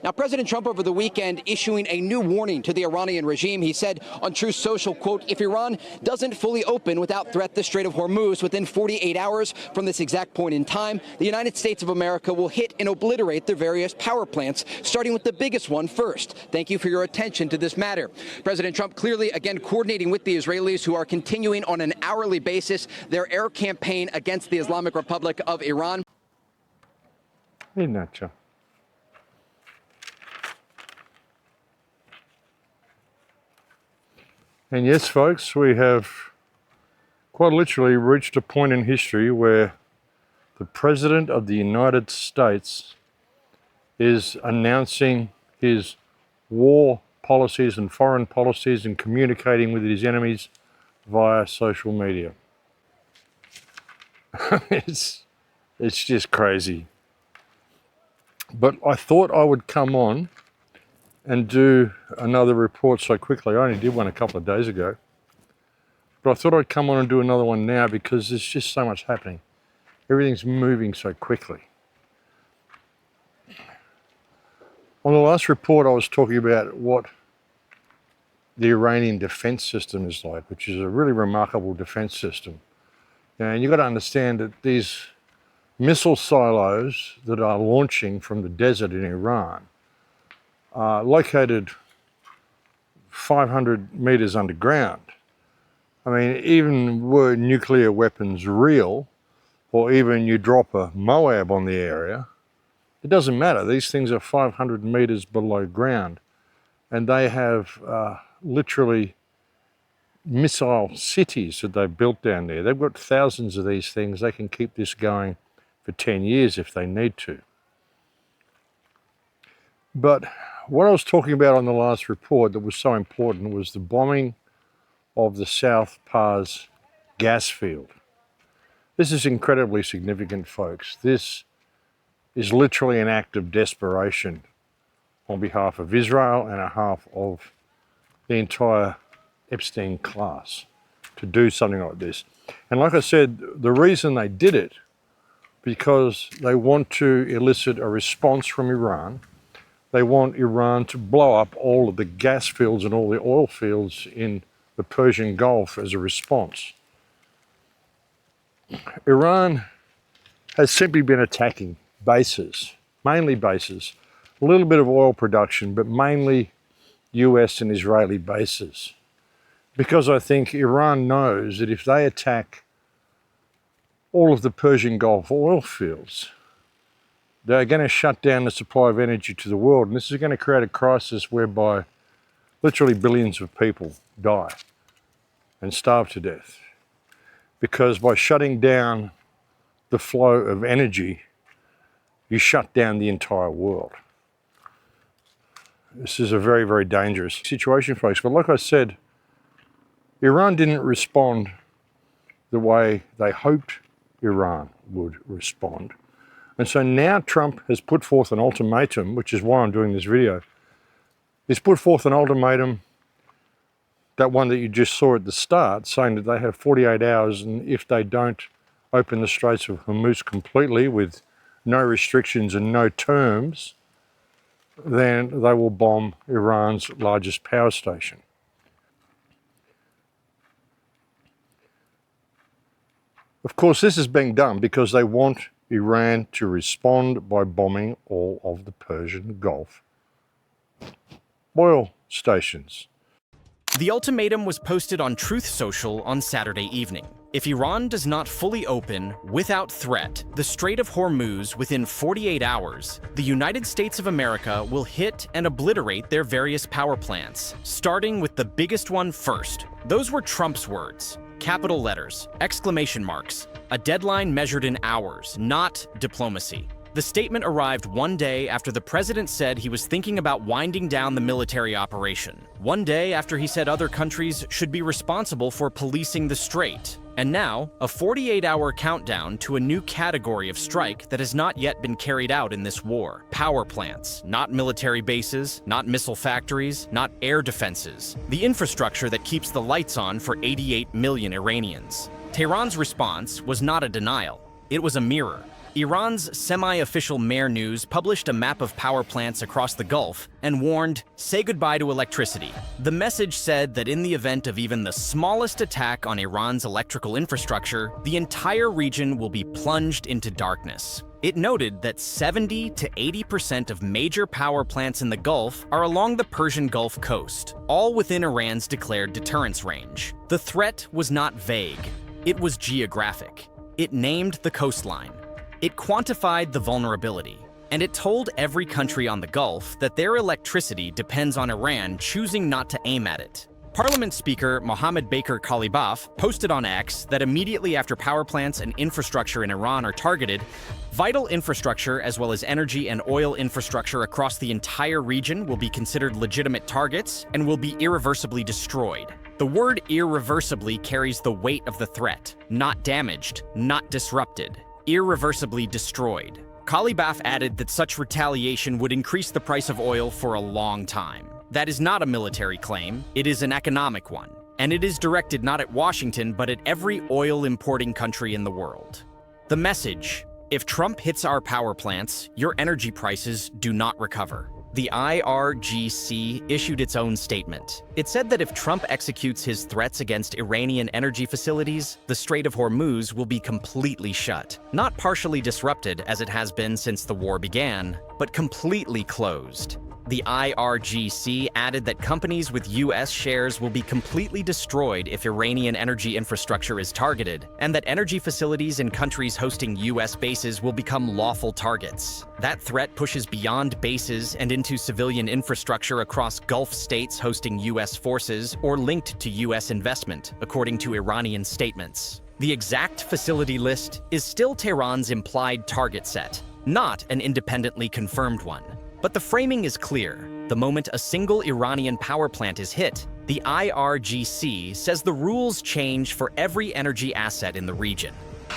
Now, President Trump over the weekend issuing a new warning to the Iranian regime. He said on Truth Social, quote, if Iran doesn't fully open without threat the Strait of Hormuz within 48 hours from this exact point in time, the United States of America will hit and obliterate their various power plants, starting with the biggest one first. Thank you for your attention to this matter. President Trump clearly, again, coordinating with the Israelis, who are continuing on an hourly basis their air campaign against the Islamic Republic of Iran. Mannaggia. And yes, folks, we have quite literally reached a point in history where the President of the United States is announcing his war policies and foreign policies and communicating with his enemies via social media. It's just crazy. But I thought I would come on and do another report so quickly. I only did one a couple of days ago. But I thought I'd come on and do another one now because there's just so much happening. Everything's moving so quickly. On the last report, I was talking about what the Iranian defense system is like, which is a really remarkable defense system. And you've got to understand that these missile silos that are launching from the desert in Iran located 500 meters underground. I mean, even were nuclear weapons real, or even you drop a Moab on the area, it doesn't matter. These things are 500 meters below ground, and they have literally missile cities that they've built down there. They've got thousands of these things. They can keep this going for 10 years if they need to. But what I was talking about on the last report that was so important was the bombing of the South Pars gas field. This is incredibly significant, folks. This is literally an act of desperation on behalf of Israel and on behalf of the entire Epstein class to do something like this. And like I said, the reason they did it, because they want to elicit a response from Iran. They want Iran to blow up all of the gas fields and all the oil fields in the Persian Gulf as a response. Iran has simply been attacking bases, mainly bases, a little bit of oil production, but mainly US and Israeli bases. Because I think Iran knows that if they attack all of the Persian Gulf oil fields, they're going to shut down the supply of energy to the world. And this is going to create a crisis whereby literally billions of people die and starve to death. Because by shutting down the flow of energy, you shut down the entire world. This is a very, very dangerous situation, folks. But like I said, Iran didn't respond the way they hoped Iran would respond. And so now Trump has put forth an ultimatum, which is why I'm doing this video. He's put forth an ultimatum, that one that you just saw at the start, saying that they have 48 hours, and if they don't open the Straits of Hormuz completely with no restrictions and no terms, then they will bomb Iran's largest power station. Of course, this is being done because they want Iran to respond by bombing all of the Persian Gulf oil stations. The ultimatum was posted on Truth Social on Saturday evening. If Iran does not fully open, without threat, the Strait of Hormuz within 48 hours, the United States of America will hit and obliterate their various power plants, starting with the biggest one first. Those were Trump's words. Capital letters, exclamation marks, a deadline measured in hours, not diplomacy. The statement arrived one day after the president said he was thinking about winding down the military operation. One day after he said other countries should be responsible for policing the strait. And now, a 48-hour countdown to a new category of strike that has not yet been carried out in this war. Power plants, not military bases, not missile factories, not air defenses. The infrastructure that keeps the lights on for 88 million Iranians. Tehran's response was not a denial. It was a mirror. Iran's semi-official Mehr News published a map of power plants across the Gulf and warned, "Say goodbye to electricity." The message said that in the event of even the smallest attack on Iran's electrical infrastructure, the entire region will be plunged into darkness. It noted that 70 to 80% of major power plants in the Gulf are along the Persian Gulf coast, all within Iran's declared deterrence range. The threat was not vague. It was geographic. It named the coastline. It quantified the vulnerability, and it told every country on the Gulf that their electricity depends on Iran choosing not to aim at it. Parliament Speaker Mohammed Baker Kalibaf posted on X that immediately after power plants and infrastructure in Iran are targeted, vital infrastructure as well as energy and oil infrastructure across the entire region will be considered legitimate targets and will be irreversibly destroyed. The word irreversibly carries the weight of the threat. Not damaged, not disrupted. Irreversibly destroyed. Kalibaf added that such retaliation would increase the price of oil for a long time. That is not a military claim, it is an economic one. And it is directed not at Washington, but at every oil-importing country in the world. The message: if Trump hits our power plants, your energy prices do not recover. The IRGC issued its own statement. It said that if Trump executes his threats against Iranian energy facilities, the Strait of Hormuz will be completely shut. Not partially disrupted, as it has been since the war began, but completely closed. The IRGC added that companies with U.S. shares will be completely destroyed if Iranian energy infrastructure is targeted, and that energy facilities in countries hosting U.S. bases will become lawful targets. That threat pushes beyond bases and into civilian infrastructure across Gulf states hosting U.S. forces or linked to U.S. investment, according to Iranian statements. The exact facility list is still Tehran's implied target set, not an independently confirmed one. But the framing is clear. The moment a single Iranian power plant is hit, the IRGC says the rules change for every energy asset in the region.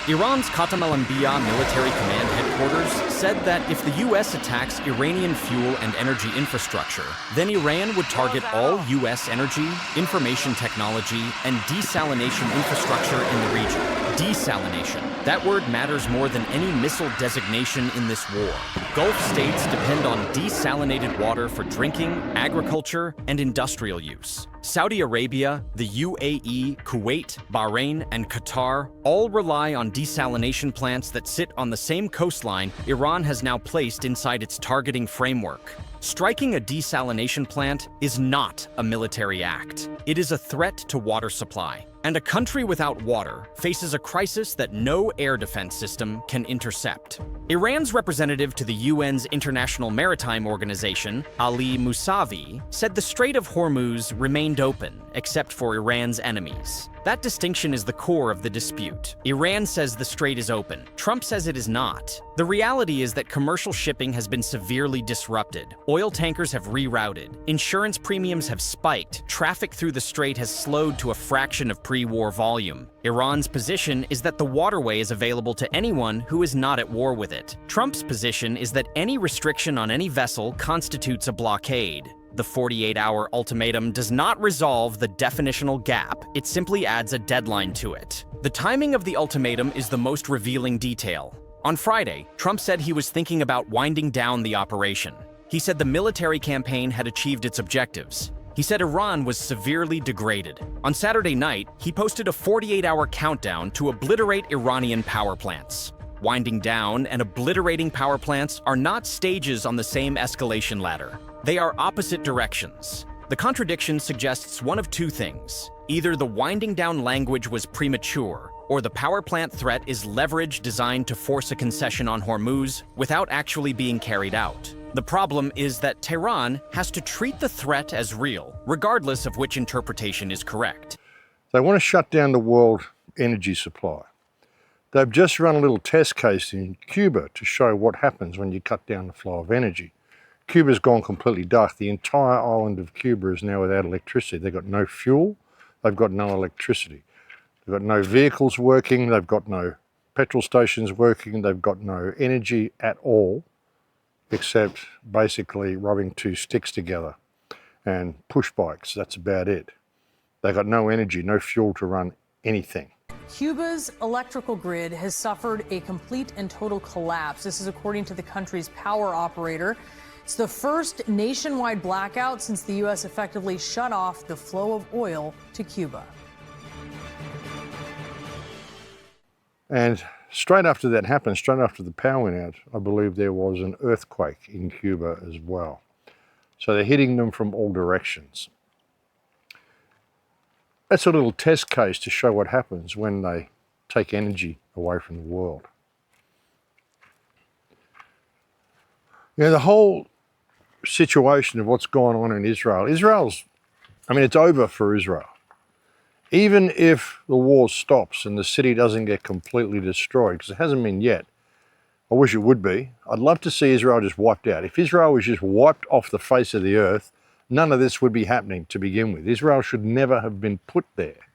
Iran's Khatam al-Anbiya military command headquarters said that if the U.S. attacks Iranian fuel and energy infrastructure, then Iran would target all U.S. energy, information technology, and desalination infrastructure in the region. Desalination. That word matters more than any missile designation in this war. Gulf states depend on desalinated water for drinking, agriculture, and industrial use. Saudi Arabia, the UAE, Kuwait, Bahrain, and Qatar all rely on desalination plants that sit on the same coastline Iran has now placed inside its targeting framework. Striking a desalination plant is not a military act. It is a threat to water supply. And a country without water faces a crisis that no air defense system can intercept. Iran's representative to the UN's International Maritime Organization, Ali Musavi, said the Strait of Hormuz remained open, except for Iran's enemies. That distinction is the core of the dispute. Iran says the strait is open. Trump says it is not. The reality is that commercial shipping has been severely disrupted. Oil tankers have rerouted. Insurance premiums have spiked. Traffic through the strait has slowed to a fraction of pre-war volume. Iran's position is that the waterway is available to anyone who is not at war with it. Trump's position is that any restriction on any vessel constitutes a blockade. The 48-hour ultimatum does not resolve the definitional gap, it simply adds a deadline to it. The timing of the ultimatum is the most revealing detail. On Friday, Trump said he was thinking about winding down the operation. He said the military campaign had achieved its objectives. He said Iran was severely degraded. On Saturday night, he posted a 48-hour countdown to obliterate Iranian power plants. Winding down and obliterating power plants are not stages on the same escalation ladder. They are opposite directions. The contradiction suggests one of two things. Either the winding down language was premature, or the power plant threat is leverage designed to force a concession on Hormuz without actually being carried out. The problem is that Tehran has to treat the threat as real, regardless of which interpretation is correct. They want to shut down the world energy supply. They've just run a little test case in Cuba to show what happens when you cut down the flow of energy. Cuba's gone completely dark. The entire island of Cuba is now without electricity. They've got no fuel, they've got no electricity. They've got no vehicles working, they've got no petrol stations working, they've got no energy at all, except basically rubbing two sticks together and push bikes. That's about it. They've got no energy, no fuel to run anything. Cuba's electrical grid has suffered a complete and total collapse. This is according to the country's power operator. It's the first nationwide blackout since the U.S. effectively shut off the flow of oil to Cuba. And straight after that happened, straight after the power went out, I believe there was an earthquake in Cuba as well. So they're hitting them from all directions. That's a little test case to show what happens when they take energy away from the world. You know, the whole situation of what's going on in Israel, it's over for Israel. Even if the war stops and the city doesn't get completely destroyed, because it hasn't been yet, I wish it would be. I'd love to see Israel just wiped out. If Israel was just wiped off the face of the earth, none of this would be happening to begin with. Israel should never have been put there.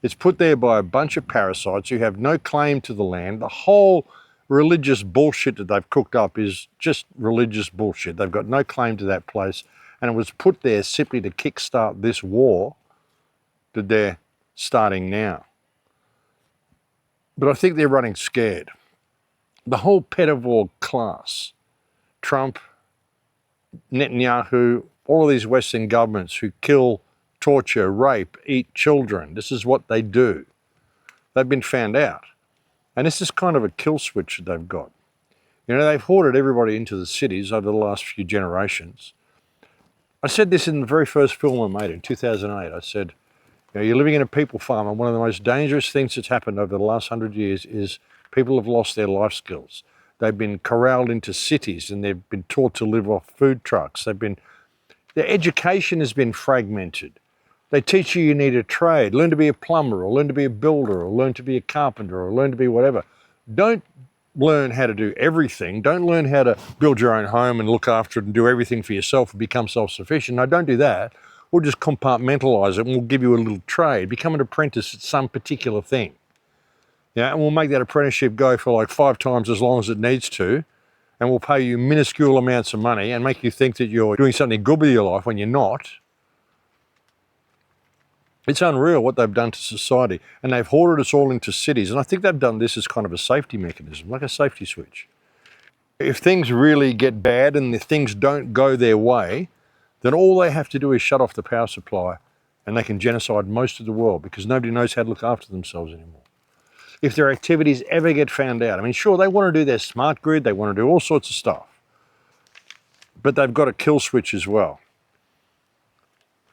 It's put there by a bunch of parasites who have no claim to the land. The whole religious bullshit that they've cooked up is just religious bullshit. They've got no claim to that place. And it was put there simply to kickstart this war that they're starting now. But I think they're running scared. The whole pedivore class, Trump, Netanyahu, all of these Western governments who kill, torture, rape, eat children. This is what they do. They've been found out. And this is kind of a kill switch that they've got. You know, they've hoarded everybody into the cities over the last few generations. I said this in the very first film I made in 2008. I said, you know, you're living in a people farm, and one of the most dangerous things that's happened over the last 100 years is people have lost their life skills. They've been corralled into cities and they've been taught to live off food trucks. Their education has been fragmented. They teach you need a trade, learn to be a plumber or learn to be a builder or learn to be a carpenter or learn to be whatever. Don't learn how to do everything. Don't learn how to build your own home and look after it and do everything for yourself and become self-sufficient. No, don't do that. We'll just compartmentalize it and we'll give you a little trade. Become an apprentice at some particular thing. Yeah, and we'll make that apprenticeship go for like 5 times as long as it needs to. And we'll pay you minuscule amounts of money and make you think that you're doing something good with your life when you're not. It's unreal what they've done to society. And they've hoarded us all into cities. And I think they've done this as kind of a safety mechanism, like a safety switch. If things really get bad and if things don't go their way, then all they have to do is shut off the power supply and they can genocide most of the world because nobody knows how to look after themselves anymore. If their activities ever get found out, I mean, sure, they want to do their smart grid, they want to do all sorts of stuff, but they've got a kill switch as well.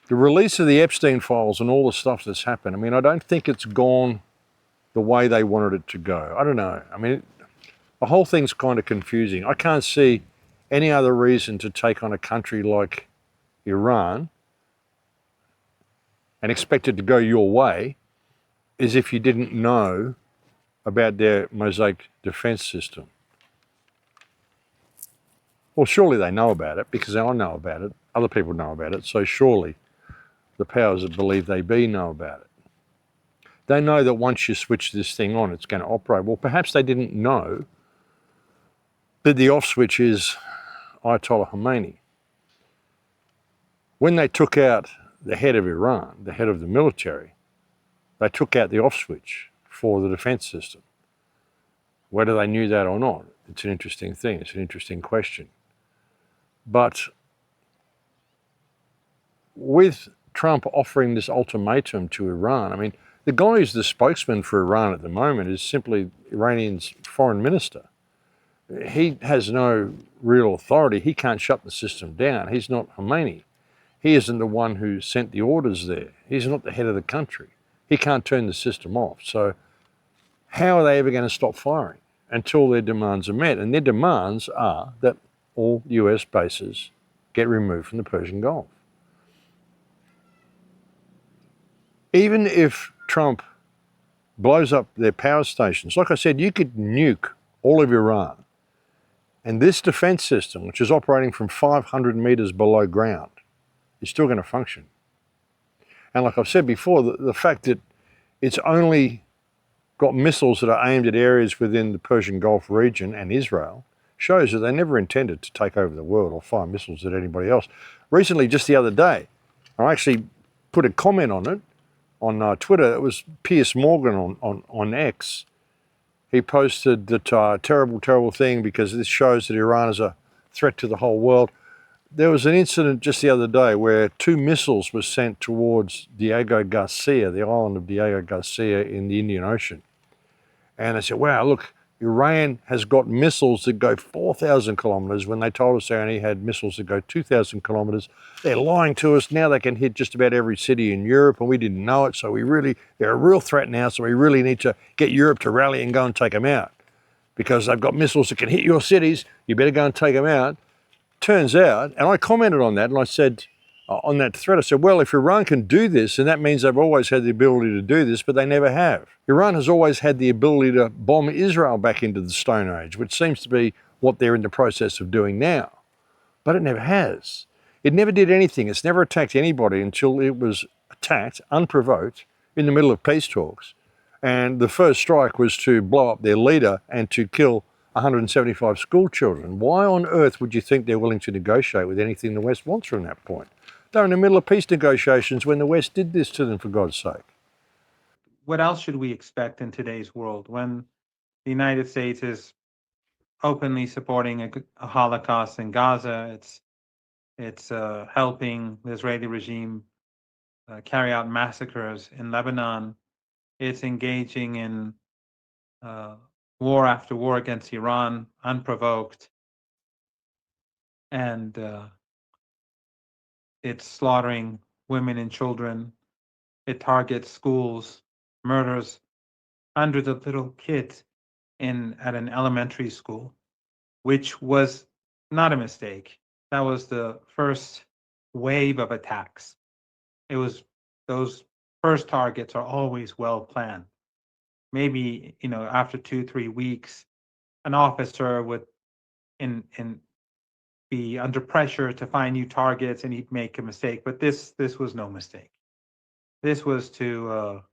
The release of the Epstein files and all the stuff that's happened, I mean, I don't think it's gone the way they wanted it to go. I don't know. I mean, the whole thing's kind of confusing. I can't see any other reason to take on a country like Iran and expect it to go your way is if you didn't know about their Mosaic defense system. Well, surely they know about it because I know about it. Other people know about it. So surely the powers that believe they be know about it. They know that once you switch this thing on, it's going to operate. Well, perhaps they didn't know that the off switch is Ayatollah Khomeini. When they took out the head of Iran, the head of the military, they took out the off switch for the defense system. Whether they knew that or not, it's an interesting thing. It's an interesting question. But with Trump offering this ultimatum to Iran, I mean, the guy who's the spokesman for Iran at the moment is simply Iranian's foreign minister. He has no real authority. He can't shut the system down. He's not Khomeini. He isn't the one who sent the orders there. He's not the head of the country. He can't turn the system off. So how are they ever going to stop firing until their demands are met? And their demands are that all US bases get removed from the Persian Gulf. Even if Trump blows up their power stations, like I said, you could nuke all of Iran. And this defense system, which is operating from 500 meters below ground, is still going to function. And like I've said before, the fact that it's only got missiles that are aimed at areas within the Persian Gulf region and Israel shows that they never intended to take over the world or fire missiles at anybody else. Recently, just the other day, I actually put a comment on it on Twitter. It was Piers Morgan on X. He posted that terrible, terrible thing because this shows that Iran is a threat to the whole world. There was an incident just the other day where 2 missiles were sent towards Diego Garcia, the island of Diego Garcia in the Indian Ocean. And they said, wow, look, Iran has got missiles that go 4,000 kilometers when they told us they only had missiles that go 2,000 kilometers. They're lying to us. Now they can hit just about every city in Europe and we didn't know it. So they're a real threat now. So we really need to get Europe to rally and go and take them out because they've got missiles that can hit your cities. You better go and take them out. Turns out, and I commented on that and I said, on that thread, I said, well, if Iran can do this, and that means they've always had the ability to do this, but they never have. Iran has always had the ability to bomb Israel back into the Stone Age, which seems to be what they're in the process of doing now. But it never has. It never did anything. It's never attacked anybody until it was attacked, unprovoked, in the middle of peace talks. And the first strike was to blow up their leader and to kill 175 school children. Why on earth would you think they're willing to negotiate with anything the West wants from that point? They're in the middle of peace negotiations when the West did this to them, for God's sake. What else should we expect in today's world when the United States is openly supporting a Holocaust in Gaza? It's helping the Israeli regime carry out massacres in Lebanon. It's engaging in war after war against Iran, unprovoked. And it's slaughtering women and children. It targets schools, murders hundreds of little kids at an elementary school, which was not a mistake. That was the first wave of attacks. Those first targets are always well planned. Maybe, after 2-3 weeks, an officer would be under pressure to find new targets and he'd make a mistake. But this was no mistake. This was to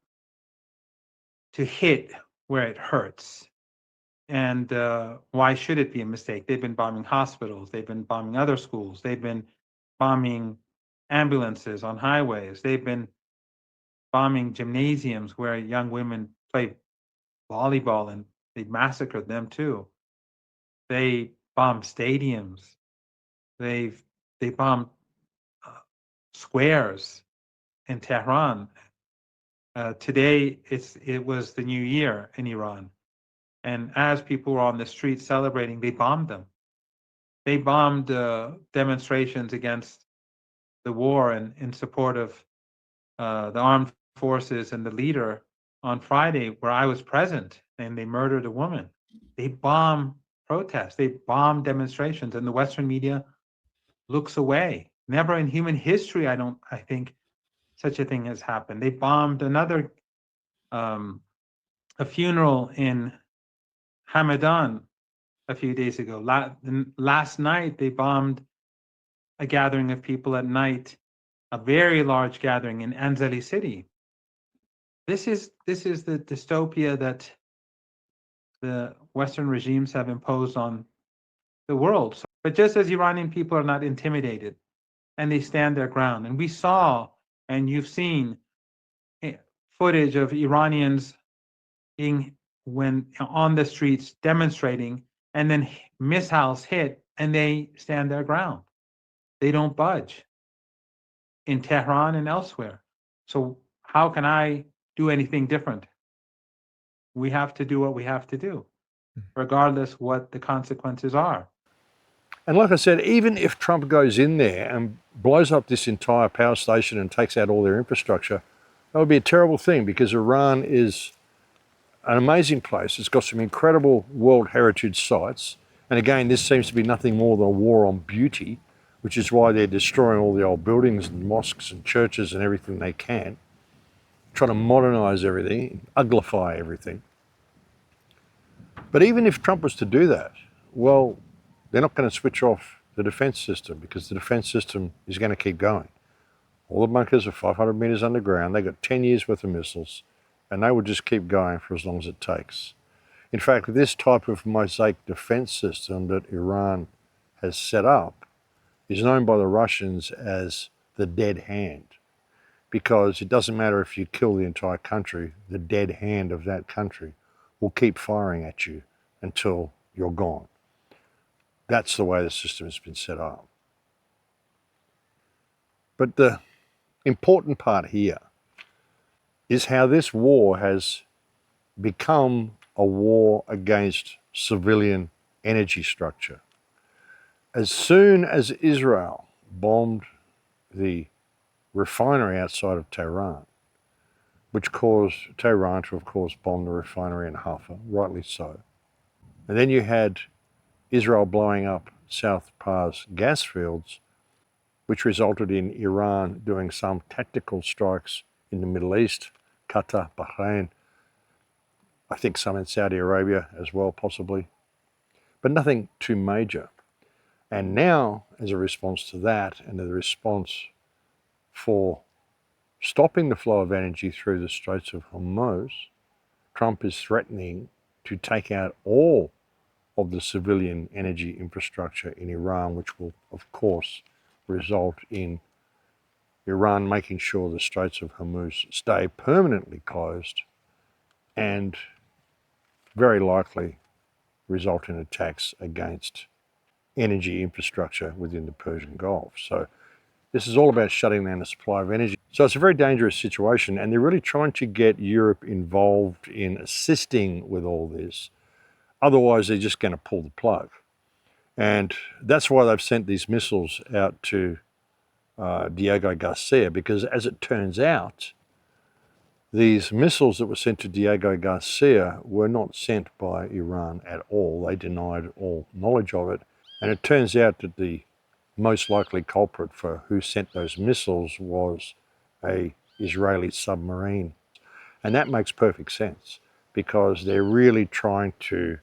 hit where it hurts. And why should it be a mistake? They've been bombing hospitals. They've been bombing other schools. They've been bombing ambulances on highways. They've been bombing gymnasiums where young women play volleyball, and they massacred them too. They bombed stadiums. They bombed squares in Tehran. Today, it was the new year in Iran. And as people were on the street celebrating, they bombed them. They bombed demonstrations against the war and in support of the armed forces and the leader on Friday, where I was present, and they murdered a woman. They bomb protests. They bomb demonstrations, and the Western media looks away. Never in human history, I think such a thing has happened. They bombed a funeral in Hamadan a few days ago. Last night, they bombed a gathering of people at night, a very large gathering in Anzali City. This is the dystopia that the Western regimes have imposed on the world. But just as Iranian people are not intimidated and they stand their ground, and we saw, and you've seen footage of Iranians when on the streets demonstrating, and then missiles hit and they stand their ground. They don't budge in Tehran and elsewhere. So how can I do anything different? We have to do what we have to do, regardless what the consequences are. And like I said, even if Trump goes in there and blows up this entire power station and takes out all their infrastructure, that would be a terrible thing, because Iran is an amazing place. It's got some incredible World Heritage sites. And again, this seems to be nothing more than a war on beauty, which is why they're destroying all the old buildings and mosques and churches and everything they can, trying to modernize everything, uglify everything. But even if Trump was to do that, well, they're not going to switch off the defense system, because the defense system is going to keep going. All the bunkers are 500 meters underground. They've got 10 years worth of missiles, and they will just keep going for as long as it takes. In fact, this type of mosaic defense system that Iran has set up is known by the Russians as the dead hand. because it doesn't matter if you kill the entire country, the dead hand of that country will keep firing at you until you're gone. That's the way the system has been set up. But the important part here is how this war has become a war against civilian energy structure. As soon as Israel bombed the refinery outside of Tehran, which caused Tehran to, of course, bomb the refinery in Haifa, rightly so. And then you had Israel blowing up South Pars gas fields, which resulted in Iran doing some tactical strikes in the Middle East, Qatar, Bahrain, I think some in Saudi Arabia as well, possibly, but nothing too major. And now, as a response to that, and the response for stopping the flow of energy through the Straits of Hormuz, Trump is threatening to take out all of the civilian energy infrastructure in Iran, which will, of course, result in Iran making sure the Straits of Hormuz stay permanently closed and very likely result in attacks against energy infrastructure within the Persian Gulf. So this is all about shutting down the supply of energy. So it's a very dangerous situation, and they're really trying to get Europe involved in assisting with all this. Otherwise, they're just going to pull the plug. And that's why they've sent these missiles out to Diego Garcia, because as it turns out, these missiles that were sent to Diego Garcia were not sent by Iran at all. They denied all knowledge of it. And it turns out that the most likely culprit for who sent those missiles was an Israeli submarine. And that makes perfect sense, because they're really trying to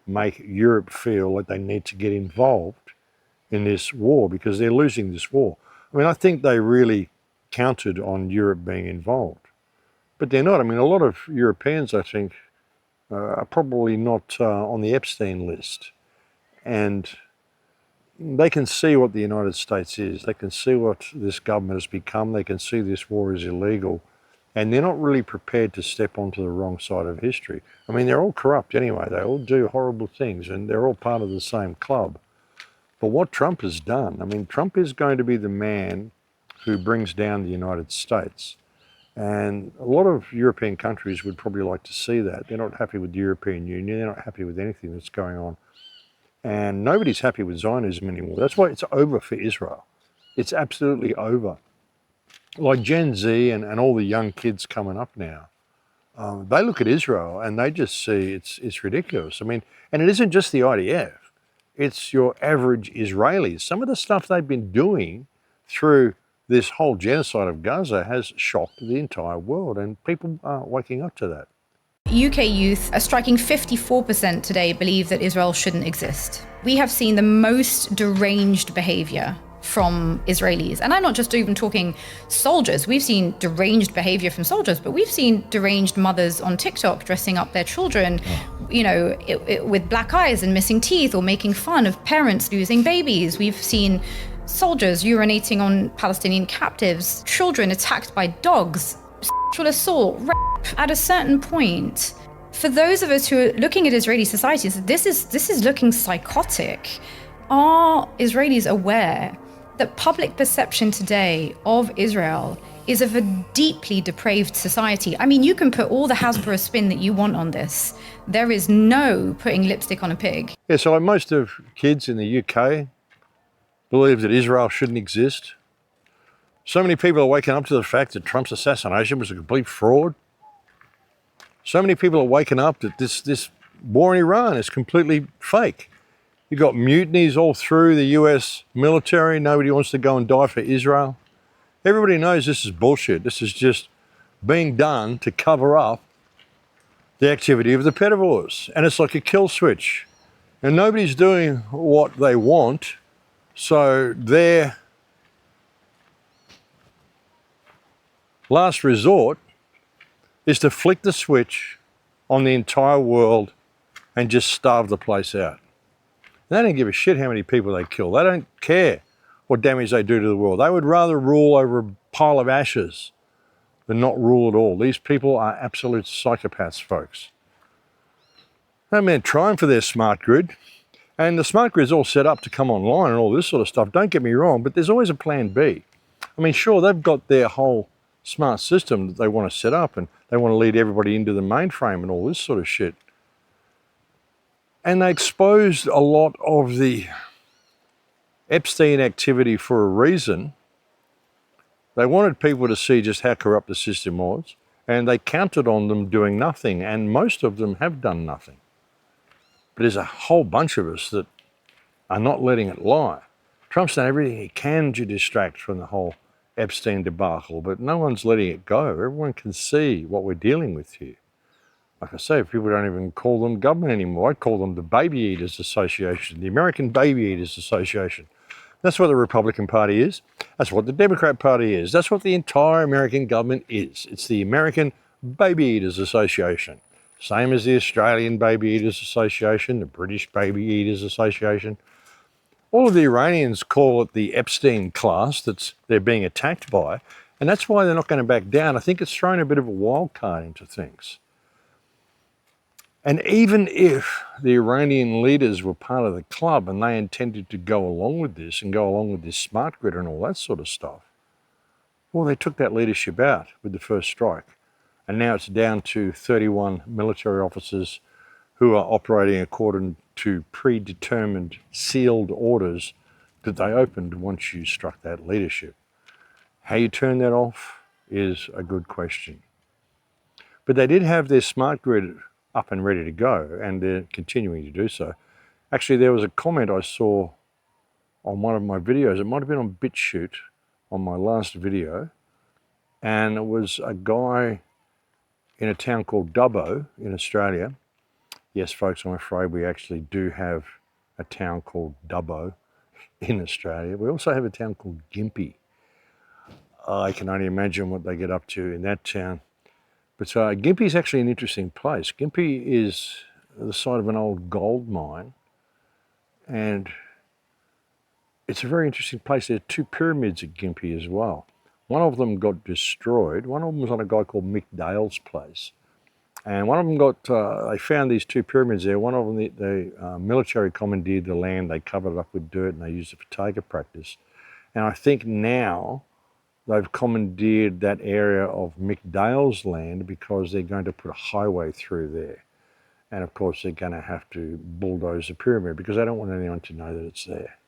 make Europe feel that they need to get involved in this war because they're losing this war. I mean, I think they really counted on Europe being involved, but they're not. I mean, a lot of Europeans, I think, are probably not on the Epstein list. And they can see what the United States is. They can see what this government has become. They can see this war is illegal. And they're not really prepared to step onto the wrong side of history. I mean, they're all corrupt anyway. They all do horrible things, and they're all part of the same club. But what Trump has done, I mean, Trump is going to be the man who brings down the United States. And a lot of European countries would probably like to see that. They're not happy with the European Union. They're not happy with anything that's going on. And nobody's happy with Zionism anymore. That's why it's over for Israel. It's absolutely over. Like Gen Z and all the young kids coming up now, they look at Israel and they just see it's ridiculous. I mean, and it isn't just the IDF. It's your average Israelis. Some of the stuff they've been doing through this whole genocide of Gaza has shocked the entire world, and people aren't waking up to that. UK youth, a striking 54% today, believe that Israel shouldn't exist. We have seen the most deranged behavior from Israelis. And I'm not just even talking soldiers. We've seen deranged behavior from soldiers, but we've seen deranged mothers on TikTok dressing up their children, with black eyes and missing teeth, or making fun of parents losing babies. We've seen soldiers urinating on Palestinian captives, children attacked by dogs, sexual assault, rape. At a certain point, for those of us who are looking at Israeli society, this is looking psychotic. Are Israelis aware that public perception today of Israel is of a deeply depraved society? I mean, you can put all the Hasbro spin that you want on this. There is no putting lipstick on a pig. Yeah, so like most of kids in the UK believe that Israel shouldn't exist. So many people are waking up to the fact that Trump's assassination was a complete fraud. So many people are waking up that this war in Iran is completely fake. You've got mutinies all through the US military. Nobody wants to go and die for Israel. Everybody knows this is bullshit. This is just being done to cover up the activity of the pedivores. And it's like a kill switch. And nobody's doing what they want. So their last resort is to flick the switch on the entire world and just starve the place out. They don't give a shit how many people they kill. They don't care what damage they do to the world. They would rather rule over a pile of ashes They're not rule at all. These people are absolute psychopaths, folks. No man trying for their smart grid. And the smart grid's all set up to come online and all this sort of stuff. Don't get me wrong, but there's always a plan B. I mean, sure, they've got their whole smart system that they want to set up and they want to lead everybody into the mainframe and all this sort of shit. And they exposed a lot of the Epstein activity for a reason. They wanted people to see just how corrupt the system was, and they counted on them doing nothing, and most of them have done nothing. But there's a whole bunch of us that are not letting it lie. Trump's done everything he can to distract from the whole Epstein debacle, but no one's letting it go. Everyone can see what we're dealing with here. Like I say, people don't even call them government anymore. I call them the Baby Eaters Association, the American Baby Eaters Association. That's what the Republican Party is. That's what the Democrat Party is. That's what the entire American government is. It's the American Baby Eaters Association. Same as the Australian Baby Eaters Association, the British Baby Eaters Association. All of the Iranians call it the Epstein class that they're being attacked by, and that's why they're not going to back down. I think it's thrown a bit of a wild card into things. And even if the Iranian leaders were part of the club and they intended to go along with this and go along with this smart grid and all that sort of stuff, well, they took that leadership out with the first strike. And now it's down to 31 military officers who are operating according to predetermined sealed orders that they opened once you struck that leadership. How you turn that off is a good question. But they did have their smart grid up and ready to go, and they're continuing to do so. Actually, there was a comment I saw on one of my videos. It might have been on BitChute on my last video, and it was a guy in a town called Dubbo in Australia. Yes, folks, I'm afraid we actually do have a town called Dubbo in Australia. We also have a town called Gympie. I can only imagine what they get up to in that town. But Gympie is actually an interesting place. Gympie is the site of an old gold mine, and it's a very interesting place. There are two pyramids at Gympie as well. One of them got destroyed. One of them was on a guy called Mick Dale's place. And one of them got, they found these two pyramids there. One of them, the military commandeered the land. They covered it up with dirt and they used it for target practice. And I think now they've commandeered that area of Mick Dale's land because they're going to put a highway through there. And of course, they're going to have to bulldoze the pyramid because they don't want anyone to know that it's there.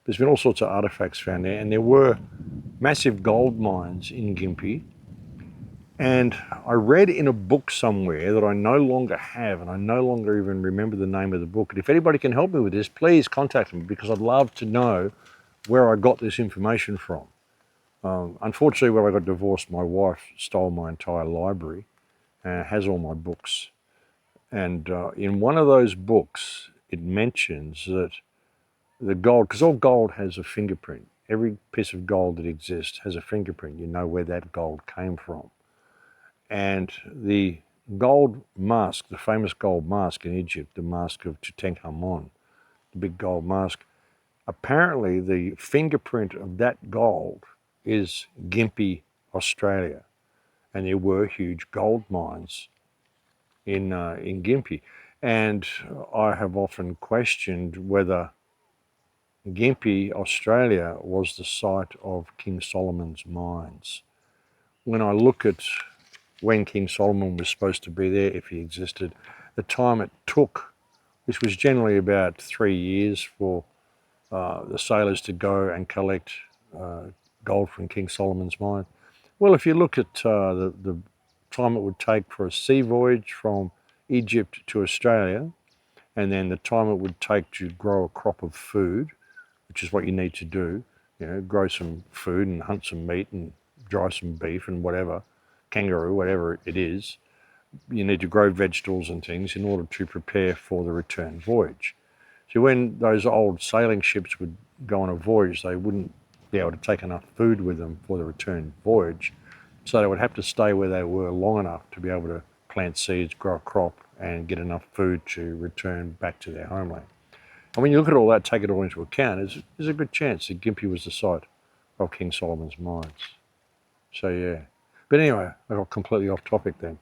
There's been all sorts of artifacts found there, and there were massive gold mines in Gympie. And I read in a book somewhere that I no longer have, and I no longer even remember the name of the book. And if anybody can help me with this, please contact me because I'd love to know where I got this information from. Unfortunately, when I got divorced, my wife stole my entire library and has all my books. And in one of those books, it mentions that the gold, because all gold has a fingerprint. Every piece of gold that exists has a fingerprint. You know where that gold came from. And the gold mask, the famous gold mask in Egypt, the mask of Tutankhamun, the big gold mask, apparently the fingerprint of that gold is Gympie, Australia. And there were huge gold mines in Gympie. And I have often questioned whether Gympie, Australia, was the site of King Solomon's mines. When I look at when King Solomon was supposed to be there, if he existed, the time it took, which was generally about 3 years for the sailors to go and collect gold from King Solomon's mine. Well, if you look at the time it would take for a sea voyage from Egypt to Australia, and then the time it would take to grow a crop of food, which is what you need to do, you know, grow some food and hunt some meat and dry some beef and whatever, kangaroo, whatever it is. You need to grow vegetables and things in order to prepare for the return voyage. So when those old sailing ships would go on a voyage, they wouldn't be able to take enough food with them for the return voyage. So they would have to stay where they were long enough to be able to plant seeds, grow a crop, and get enough food to return back to their homeland. And when you look at all that, take it all into account, there's a good chance that Gympie was the site of King Solomon's mines. So yeah, But anyway, I got completely off topic then.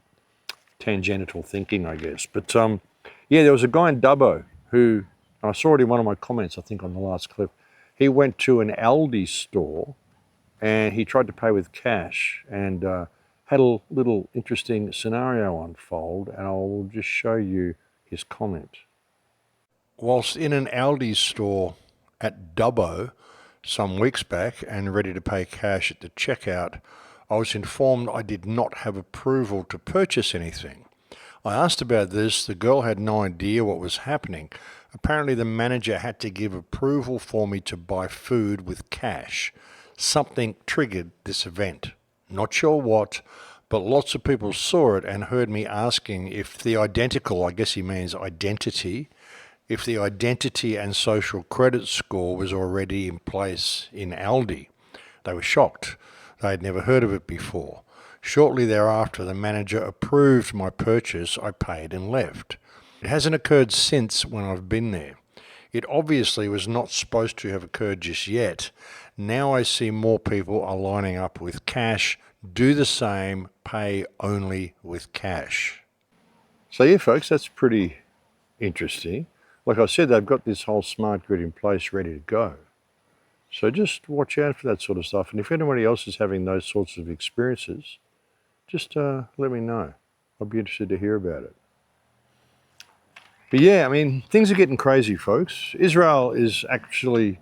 Tangential thinking, I guess. But yeah, there was a guy in Dubbo who, I saw it in one of my comments, I think on the last clip. He went to an Aldi store and he tried to pay with cash and had a little interesting scenario unfold, and I will just show you his comment. Whilst in an Aldi store at Dubbo some weeks back and ready to pay cash at the checkout, I was informed I did not have approval to purchase anything. I asked about this. The girl had no idea what was happening. Apparently the manager had to give approval for me to buy food with cash. Something triggered this event. Not sure what, but lots of people saw it and heard me asking if the identical, I guess he means identity, if the identity and social credit score was already in place in Aldi. They were shocked. They had never heard of it before. Shortly thereafter, the manager approved my purchase. I paid and left. It hasn't occurred since when I've been there. It obviously was not supposed to have occurred just yet. Now I see more people are lining up with cash. Do the same, pay only with cash. So yeah, folks, that's pretty interesting. Like I said, they've got this whole smart grid in place ready to go. So just watch out for that sort of stuff. And if anybody else is having those sorts of experiences, just let me know. I'd be interested to hear about it. But yeah, I mean, things are getting crazy, folks. Israel is actually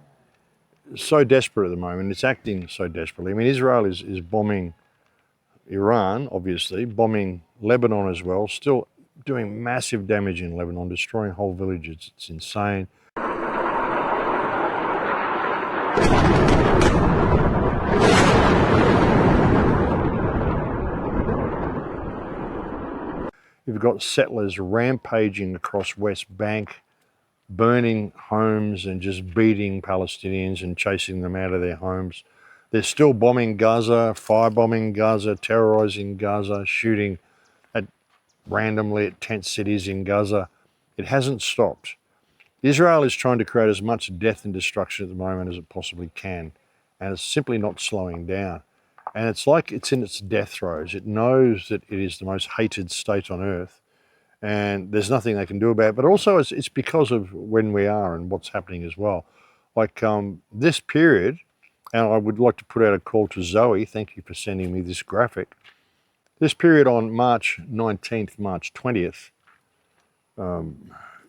so desperate at the moment. It's acting so desperately. I mean, Israel is bombing Iran, obviously, bombing Lebanon as well, still doing massive damage in Lebanon, destroying whole villages. It's insane. You've got settlers rampaging across West Bank, burning homes and just beating Palestinians and chasing them out of their homes. They're still bombing Gaza, firebombing Gaza, terrorizing Gaza, shooting randomly at tent cities in Gaza. It hasn't stopped. Israel is trying to create as much death and destruction at the moment as it possibly can, and it's simply not slowing down. And it's like it's in its death throes. It knows that it is the most hated state on earth, and there's nothing they can do about it. But also it's because of when we are and what's happening as well. Like this period, and I would like to put out a call to Zoe, thank you for sending me this graphic. This period on March 19th, March 20th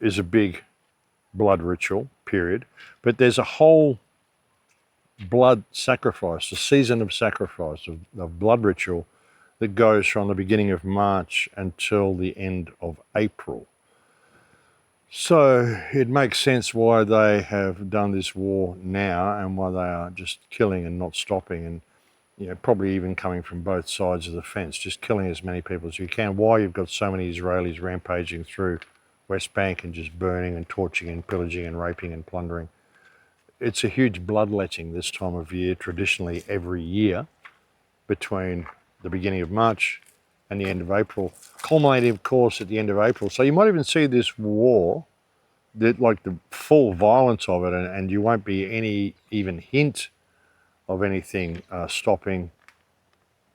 is a big blood ritual period, but there's a whole blood sacrifice, a season of sacrifice, of blood ritual that goes from the beginning of March until the end of April. So it makes sense why they have done this war now and why they are just killing and not stopping, and probably even coming from both sides of the fence, just killing as many people as you can. Why you've got so many Israelis rampaging through West Bank and just burning and torching and pillaging and raping and plundering. It's a huge bloodletting this time of year, traditionally every year, between the beginning of March and the end of April, culminating, of course, at the end of April. So you might even see this war, like the full violence of it, and you won't be any even hint of anything stopping,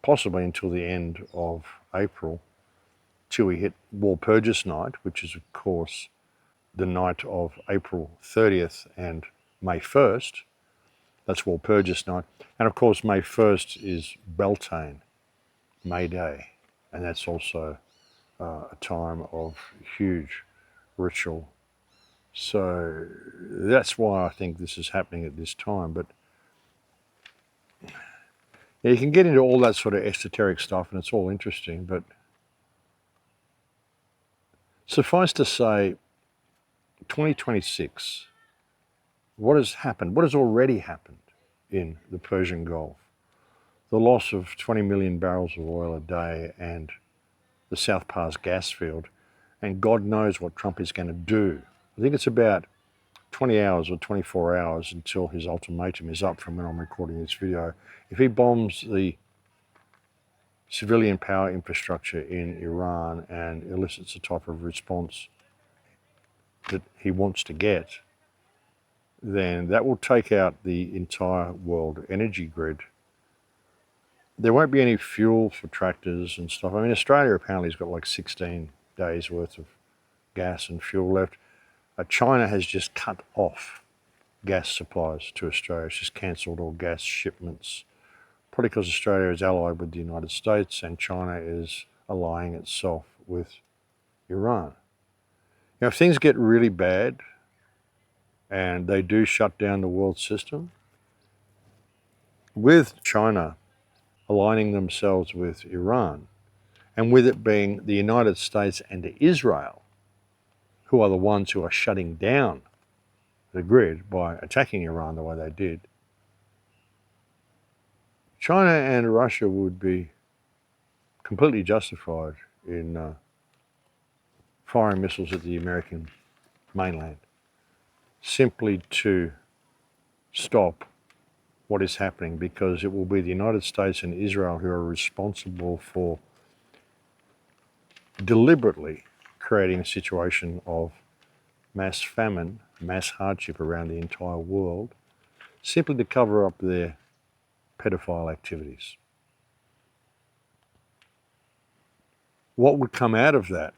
possibly until the end of April, till we hit Walpurgis night, which is, of course, the night of April 30th and May 1st. That's Walpurgis night. And of course, May 1st is Beltane, May Day. And that's also a time of huge ritual. So that's why I think this is happening at this time. But you can get into all that sort of esoteric stuff, and it's all interesting. But suffice to say, 2026, what has happened? What has already happened in the Persian Gulf? The loss of 20 million barrels of oil a day and the South Pars gas field, and God knows what Trump is going to do. I think it's about 20 hours or 24 hours until his ultimatum is up from when I'm recording this video. If he bombs the civilian power infrastructure in Iran and elicits the type of response that he wants to get, then that will take out the entire world energy grid there won't be any fuel for tractors and stuff. I mean, Australia apparently has got like 16 days worth of gas and fuel left. China has just cut off gas supplies to Australia. It's just cancelled all gas shipments, probably because Australia is allied with the United States and China is allying itself with Iran. Now, if things get really bad and they do shut down the world system, with China aligning themselves with Iran, and with it being the United States and Israel, who are the ones who are shutting down the grid by attacking Iran the way they did, China and Russia would be completely justified in firing missiles at the American mainland, simply to stop what is happening, because it will be the United States and Israel who are responsible for deliberately creating a situation of mass famine, mass hardship around the entire world, simply to cover up their pedophile activities. What would come out of that?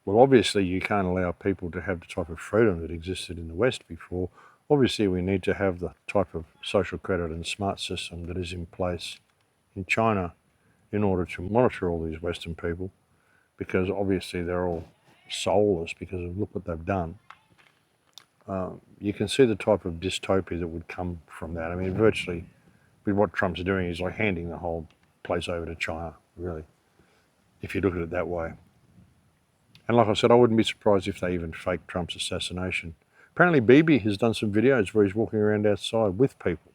Well, obviously you can't allow people to have the type of freedom that existed in the West before. Obviously we need to have the type of social credit and smart system that is in place in China in order to monitor all these Western people, because obviously they're all soulless because of look what they've done. You can see the type of dystopia that would come from that. I mean, virtually, with what Trump's doing, he's like handing the whole place over to China, really, if you look at it that way. And like I said, I wouldn't be surprised if they even faked Trump's assassination. Apparently Bibi has done some videos where he's walking around outside with people.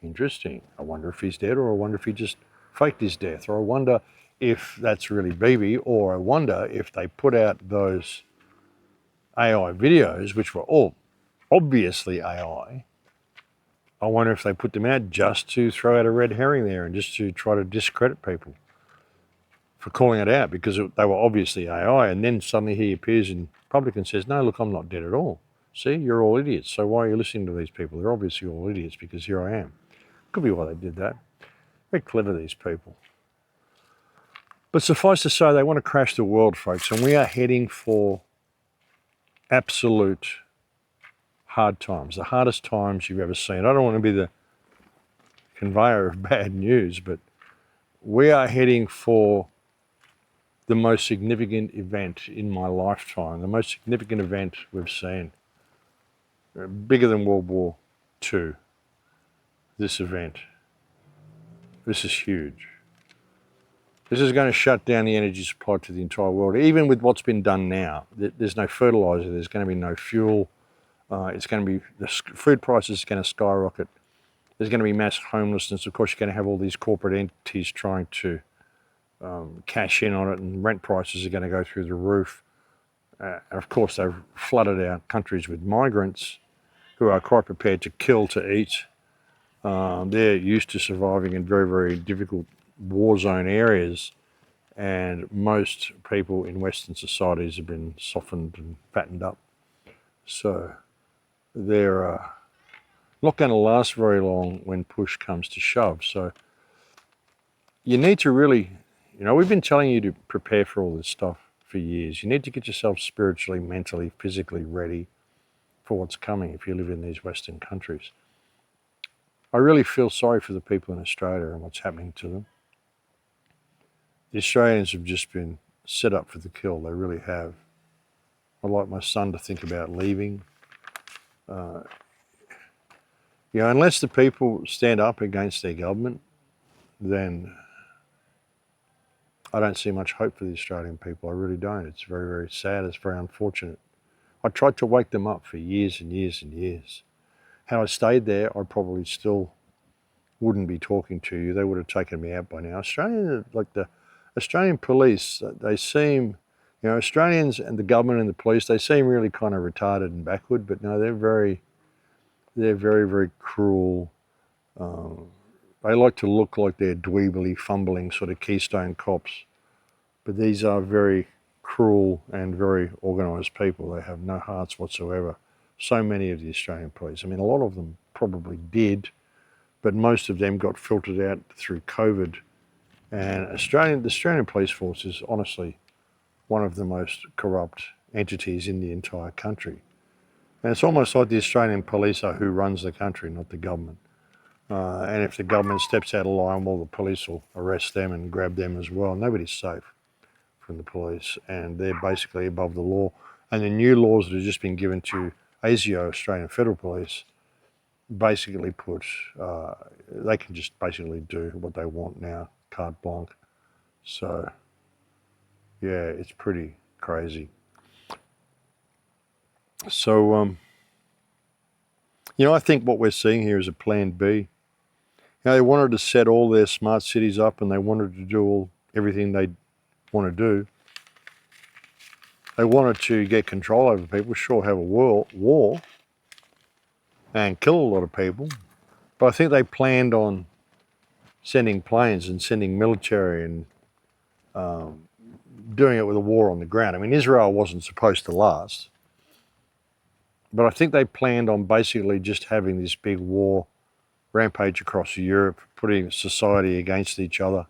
Interesting. I wonder if he's dead, or I wonder if he just faked his death, or I wonder if that's really Bibi, or I wonder if they put out those AI videos, which were all obviously AI. I wonder if they put them out just to throw out a red herring there and just to try to discredit people for calling it out, because they were obviously AI, and then suddenly he appears in public and says, no, look, I'm not dead at all. See, you're all idiots, so why are you listening to these people? They're obviously all idiots because here I am. Could be why they did that. Very clever, these people. But suffice to say, they want to crash the world, folks, and we are heading for absolute hard times, the hardest times you've ever seen. I don't want to be the conveyor of bad news, but we are heading for the most significant event in my lifetime, the most significant event we've seen. Bigger than World War II, this event. This is huge. This is going to shut down the energy supply to the entire world. Even with what's been done now, there's no fertilizer, there's going to be no fuel. It's going to be, the food prices are going to skyrocket. There's going to be mass homelessness. Of course, you're going to have all these corporate entities trying to cash in on it, and rent prices are going to go through the roof. Of course, they've flooded our countries with migrants who are quite prepared to kill to eat. They're used to surviving in very, very difficult war zone areas, and most people in Western societies have been softened and fattened up. So they're not going to last very long when push comes to shove. So you need to really, we've been telling you to prepare for all this stuff for years. You need to get yourself spiritually, mentally, physically ready for what's coming if you live in these Western countries. I really feel sorry for the people in Australia and what's happening to them. The Australians have just been set up for the kill, they really have. I'd like my son to think about leaving. Unless the people stand up against their government, then I don't see much hope for the Australian people. I really don't. It's very, very sad. It's very unfortunate. I tried to wake them up for years and years and years. Had I stayed there, I probably still wouldn't be talking to you. They would have taken me out by now. The Australian police, they seem, Australians and the government and the police, they seem really kind of retarded and backward, but no, they're very, very cruel. They like to look like they're dweebly, fumbling sort of Keystone cops, but these are very cruel and very organised people. They have no hearts whatsoever. So many of the Australian police. I mean, a lot of them probably did, but most of them got filtered out through COVID. And the Australian police force is honestly one of the most corrupt entities in the entire country. And it's almost like the Australian police are who runs the country, not the government. And if the government steps out of line, well, the police will arrest them and grab them as well. Nobody's safe from the police, and they're basically above the law. And the new laws that have just been given to ASIO, Australian Federal Police, basically put, they can just basically do what they want now, carte blanche. So, yeah, it's pretty crazy. So, I think what we're seeing here is a plan B. They wanted to set all their smart cities up, and they wanted to do everything they want to do. They wanted to get control over people, sure, have a war and kill a lot of people. But I think they planned on sending planes and sending military and doing it with a war on the ground. I mean, Israel wasn't supposed to last. But I think they planned on basically just having this big war rampage across Europe, putting society against each other.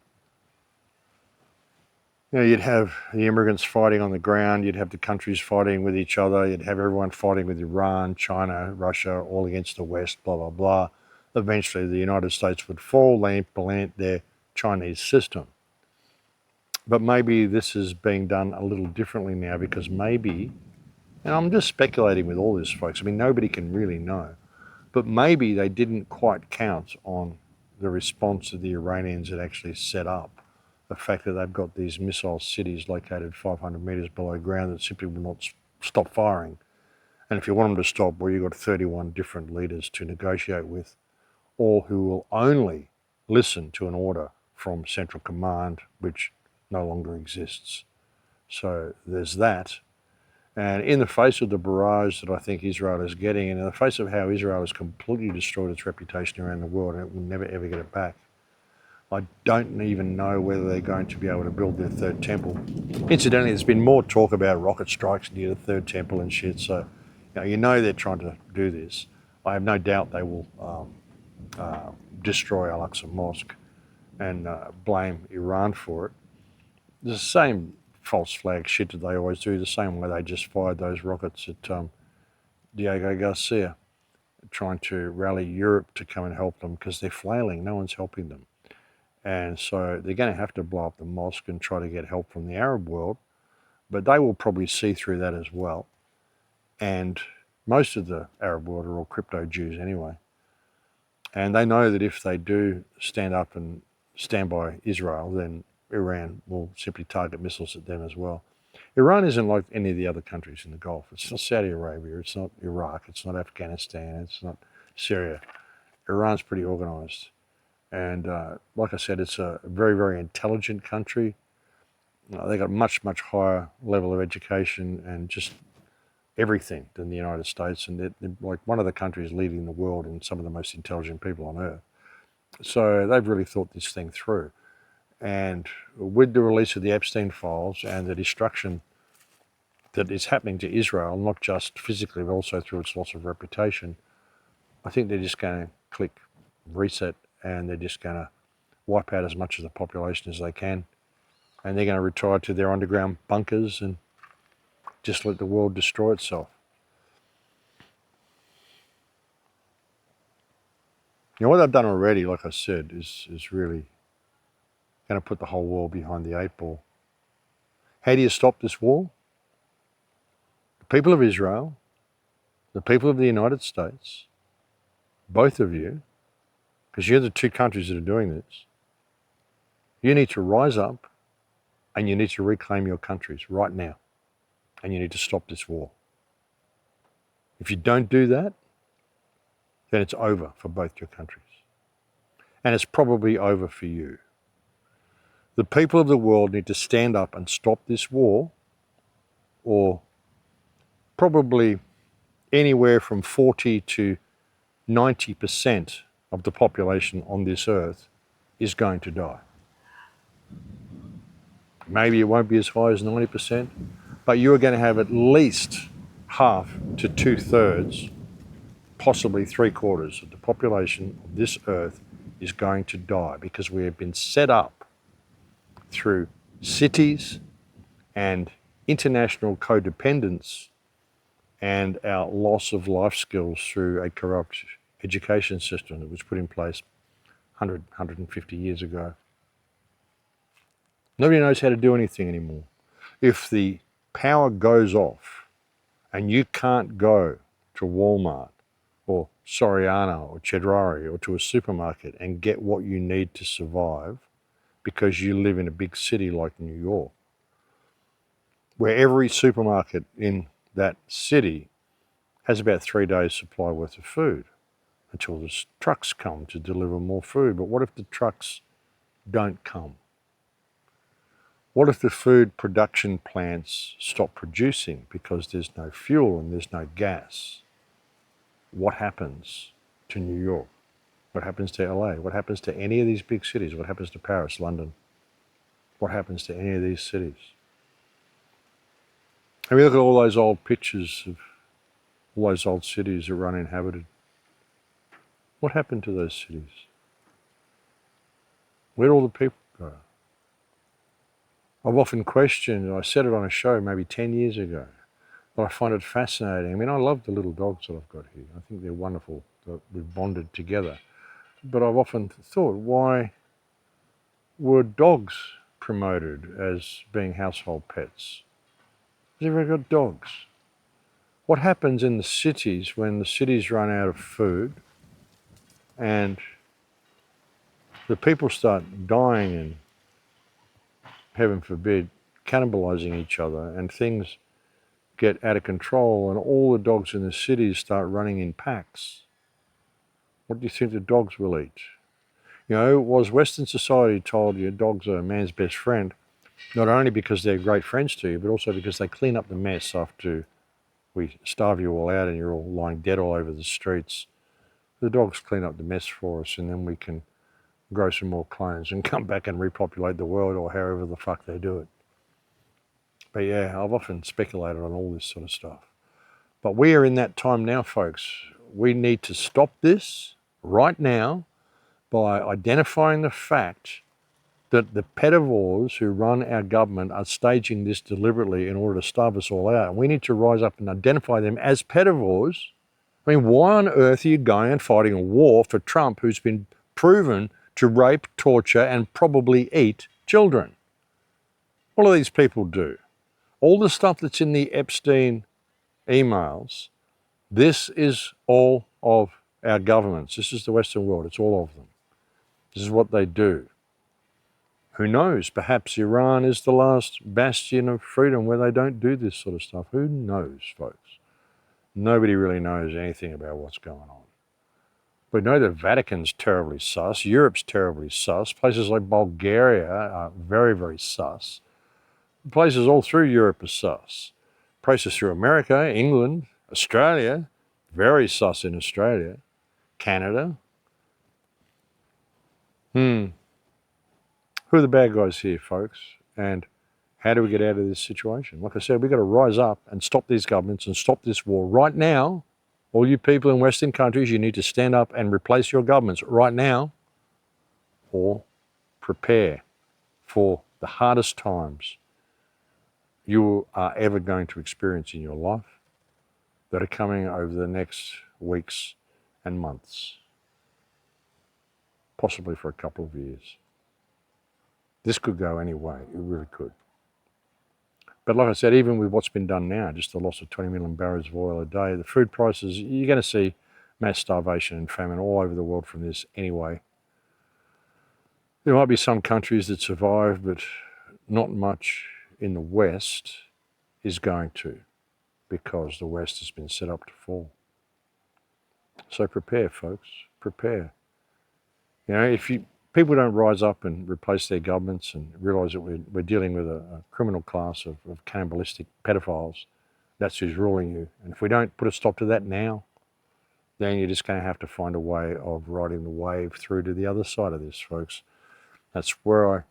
You'd have the immigrants fighting on the ground, you'd have the countries fighting with each other, you'd have everyone fighting with Iran, China, Russia, all against the West, blah, blah, blah. Eventually the United States would fall, they implement their Chinese system. But maybe this is being done a little differently now, because maybe, and I'm just speculating with all this, folks, I mean, nobody can really know, but maybe they didn't quite count on the response that the Iranians had actually set up. The fact that they've got these missile cities located 500 metres below ground that simply will not stop firing. And if you want them to stop, well, you've got 31 different leaders to negotiate with, all who will only listen to an order from Central Command, which no longer exists. So there's that. And in the face of the barrage that I think Israel is getting, and in the face of how Israel has completely destroyed its reputation around the world, and it will never ever get it back, I don't even know whether they're going to be able to build their third temple. Incidentally, there's been more talk about rocket strikes near the third temple and shit, so you know they're trying to do this. I have no doubt they will destroy Al-Aqsa Mosque and blame Iran for it. It's the same false flag shit that they always do, the same way they just fired those rockets at Diego Garcia, trying to rally Europe to come and help them because they're flailing, no one's helping them. And so they're going to have to blow up the mosque and try to get help from the Arab world, but they will probably see through that as well. And most of the Arab world are all crypto Jews anyway. And they know that if they do stand up and stand by Israel, then Iran will simply target missiles at them as well. Iran isn't like any of the other countries in the Gulf. It's not Saudi Arabia, it's not Iraq, it's not Afghanistan, it's not Syria. Iran's pretty organized. And like I said, it's a very, very intelligent country. They got much, much higher level of education and just everything than the United States. And they're like one of the countries leading the world in some of the most intelligent people on earth. So they've really thought this thing through. And with the release of the Epstein files and the destruction that is happening to Israel, not just physically, but also through its loss of reputation, I think they're just going to click reset, and they're just going to wipe out as much of the population as they can. And they're going to retire to their underground bunkers and just let the world destroy itself. What they've done already, like I said, is really going to put the whole world behind the 8 ball. How do you stop this war? The people of Israel, the people of the United States, both of you, because you're the two countries that are doing this, you need to rise up and you need to reclaim your countries right now. And you need to stop this war. If you don't do that, then it's over for both your countries. And it's probably over for you. The people of the world need to stand up and stop this war, or probably anywhere from 40 to 90% of the population on this earth is going to die. Maybe it won't be as high as 90%, but you're going to have at least half to 2/3, possibly 3/4 of the population of this earth is going to die because we have been set up through cities and international codependence and our loss of life skills through a corrupt education system that was put in place 150 years ago. Nobody knows how to do anything anymore. If the power goes off and you can't go to Walmart or Soriano or Chedraui or to a supermarket and get what you need to survive because you live in a big city like New York, where every supermarket in that city has about 3 days' supply worth of food until the trucks come to deliver more food. But what if the trucks don't come? What if the food production plants stop producing because there's no fuel and there's no gas? What happens to New York? What happens to LA? What happens to any of these big cities? What happens to Paris, London? What happens to any of these cities? And we look at all those old pictures of all those old cities that were uninhabited. What happened to those cities? Where'd all the people go? I've often questioned, I said it on a show maybe 10 years ago, but I find it fascinating. I mean, I love the little dogs that I've got here. I think they're wonderful that we've bonded together. But I've often thought, why were dogs promoted as being household pets? Has everyone got dogs? What happens in the cities when the cities run out of food and the people start dying and, heaven forbid, cannibalizing each other, and things get out of control and all the dogs in the cities start running in packs? What do you think the dogs will eat? You know, was Western society told you dogs are a man's best friend, not only because they're great friends to you, but also because they clean up the mess after we starve you all out and you're all lying dead all over the streets. The dogs clean up the mess for us, and then we can grow some more clones and come back and repopulate the world, or however the fuck they do it. But yeah, I've often speculated on all this sort of stuff. But we are in that time now, folks. We need to stop this right now by identifying the fact that the pedivores who run our government are staging this deliberately in order to starve us all out. And we need to rise up and identify them as pedivores. I mean, why on earth are you going and fighting a war for Trump, who's been proven to rape, torture, and probably eat children? What do these people do? All the stuff that's in the Epstein emails, this is all of our governments. This is the Western world. It's all of them. This is what they do. Who knows? Perhaps Iran is the last bastion of freedom where they don't do this sort of stuff. Who knows, folks? Nobody really knows anything about what's going on. We know the Vatican's terribly sus. Europe's terribly sus. Places like Bulgaria are very, very sus. Places all through Europe are sus. Places through America, England, Australia, very sus in Australia. Canada. Who are the bad guys here, folks? And how do we get out of this situation? Like I said, we've got to rise up and stop these governments and stop this war right now. All you people in Western countries, you need to stand up and replace your governments right now, or prepare for the hardest times you are ever going to experience in your life that are coming over the next weeks and months, possibly for a couple of years. This could go any way, it really could. But like I said, even with what's been done now, just the loss of 20 million barrels of oil a day, the food prices, you're going to see mass starvation and famine all over the world from this anyway. There might be some countries that survive, but not much in the West is going to, because the West has been set up to fall. So prepare, folks, prepare. You know, if people don't rise up and replace their governments and realise that we're dealing with a criminal class of cannibalistic pedophiles, that's who's ruling you. And if we don't put a stop to that now, then you're just going to have to find a way of riding the wave through to the other side of this, folks. That's where I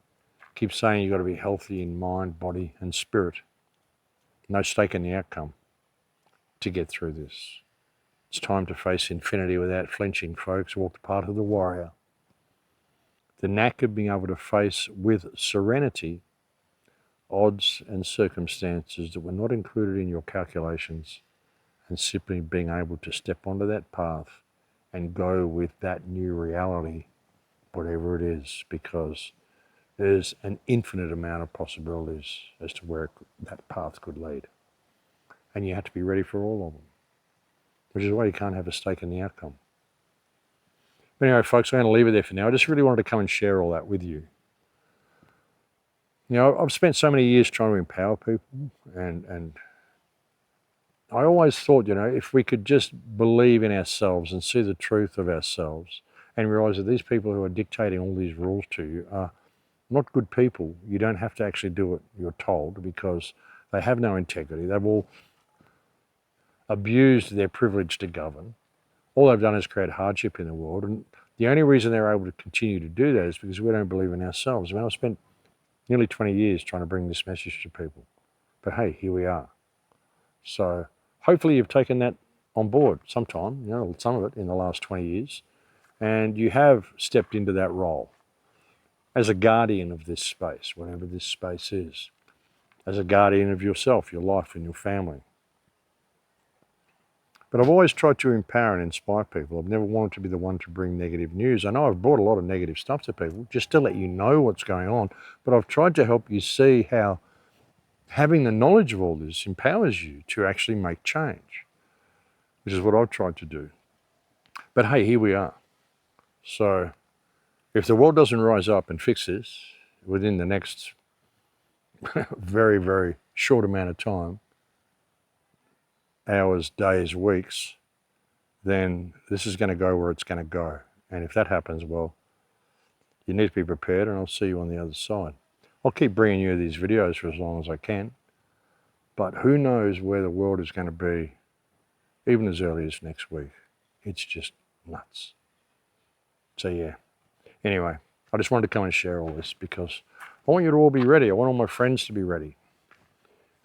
keep saying you've got to be healthy in mind, body, and spirit. No stake in the outcome to get through this. It's time to face infinity without flinching, folks. Walk the path of the warrior. the knack of being able to face with serenity odds and circumstances that were not included in your calculations, and simply being able to step onto that path and go with that new reality, whatever it is, because there's an infinite amount of possibilities as to where that path could lead. And you have to be ready for all of them, which is why you can't have a stake in the outcome. But anyway, folks, I'm going to leave it there for now. I just really wanted to come and share all that with you. You know, I've spent so many years trying to empower people, and I always thought, you know, if we could just believe in ourselves and see the truth of ourselves and realize that these people who are dictating all these rules to you are not good people. You don't have to actually do what you're told, because they have no integrity. They've all abused their privilege to govern. All they've done is create hardship in the world, and the only reason they're able to continue to do that is because we don't believe in ourselves. I mean, I've spent nearly 20 years trying to bring this message to people, but hey, here we are. So hopefully you've taken that on board sometime, you know, some of it in the last 20 years, and you have stepped into that role as a guardian of this space, whatever this space is, as a guardian of yourself, your life, and your family. But I've always tried to empower and inspire people. I've never wanted to be the one to bring negative news. I know I've brought a lot of negative stuff to people just to let you know what's going on, but I've tried to help you see how having the knowledge of all this empowers you to actually make change, which is what I've tried to do. But hey, here we are. So if the world doesn't rise up and fix this within the next very, very short amount of time, hours, days, weeks, then this is going to go where it's going to go. And if that happens, well, you need to be prepared, and I'll see you on the other side. I'll keep bringing you these videos for as long as I can, but who knows where the world is going to be even as early as next week. It's just nuts. So yeah, anyway, I just wanted to come and share all this because I want you to all be ready. I want all my friends to be ready.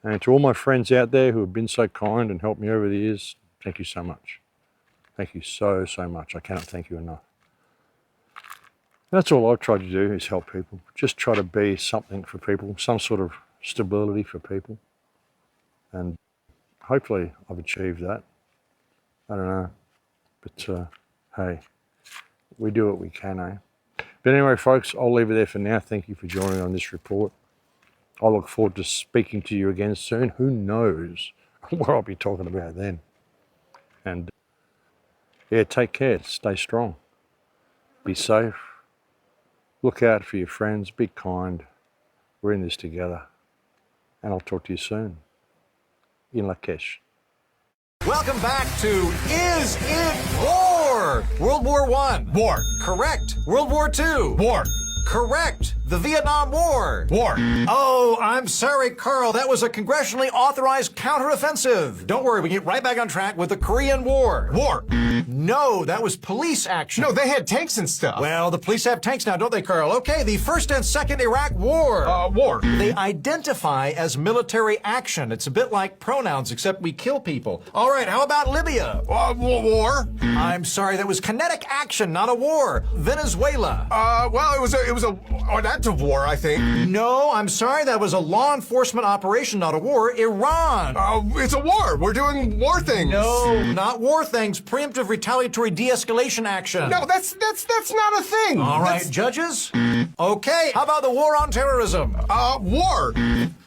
And to all my friends out there who have been so kind and helped me over the years, thank you so much. Thank you so, so much. I cannot thank you enough. That's all I've tried to do is help people. Just try to be something for people, some sort of stability for people. And hopefully I've achieved that. I don't know. But hey, we do what we can, eh? But anyway, folks, I'll leave it there for now. Thank you for joining on this report. I look forward to speaking to you again soon. Who knows what I'll be talking about then. And yeah, take care. Stay strong. Be safe. Look out for your friends. Be kind. We're in this together. And I'll talk to you soon. In Lakesh. Welcome back to Is It War? World War I. War. Correct. World War II. War. Correct. The Vietnam War. War. Oh, I'm sorry, Carl. That was a congressionally authorized counteroffensive. Don't worry, we get right back on track with the Korean War. War. No, that was police action. No, they had tanks and stuff. Well, the police have tanks now, don't they, Carl? Okay, the First and Second Iraq War. War. They identify as military action. It's a bit like pronouns, except we kill people. All right, how about Libya? War. I'm sorry, that was kinetic action, not a war. Venezuela. Well, it was an act of war, I think. No, I'm sorry, that was a law enforcement operation, not a war. Iran. It's a war. We're doing war things. No, not war things. Preemptive retaliatory de-escalation action. No, that's not a thing. All right, judges. Okay, how about the war on terrorism? War.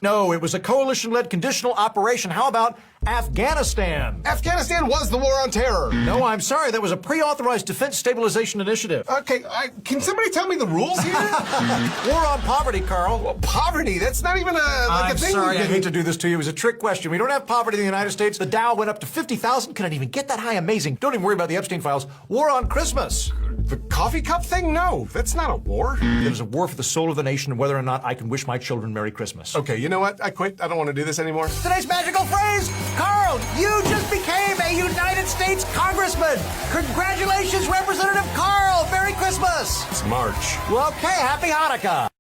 No, it was a coalition-led conditional operation. How about Afghanistan? Afghanistan was the war on terror. No, I'm sorry, that was a pre-authorized defense stabilization initiative. Okay, can somebody tell me the rules here? War on poverty, Carl. Well, poverty, that's not even a thing. Sorry, I hate to do this to you. It was a trick question. We don't have poverty in the United States. The Dow went up to 50,000. Couldn't even get that high. Amazing. Don't even worry about the Epstein files. War on Christmas. The coffee cup thing? No, that's not a war. It is a war for the soul of the nation and whether or not I can wish my children Merry Christmas. Okay, you know what? I quit. I don't want to do this anymore. Today's magical phrase, Carl, you just became a United States Congressman. Congratulations, Representative Carl. Merry Christmas. It's March. Well, okay, Happy Hanukkah.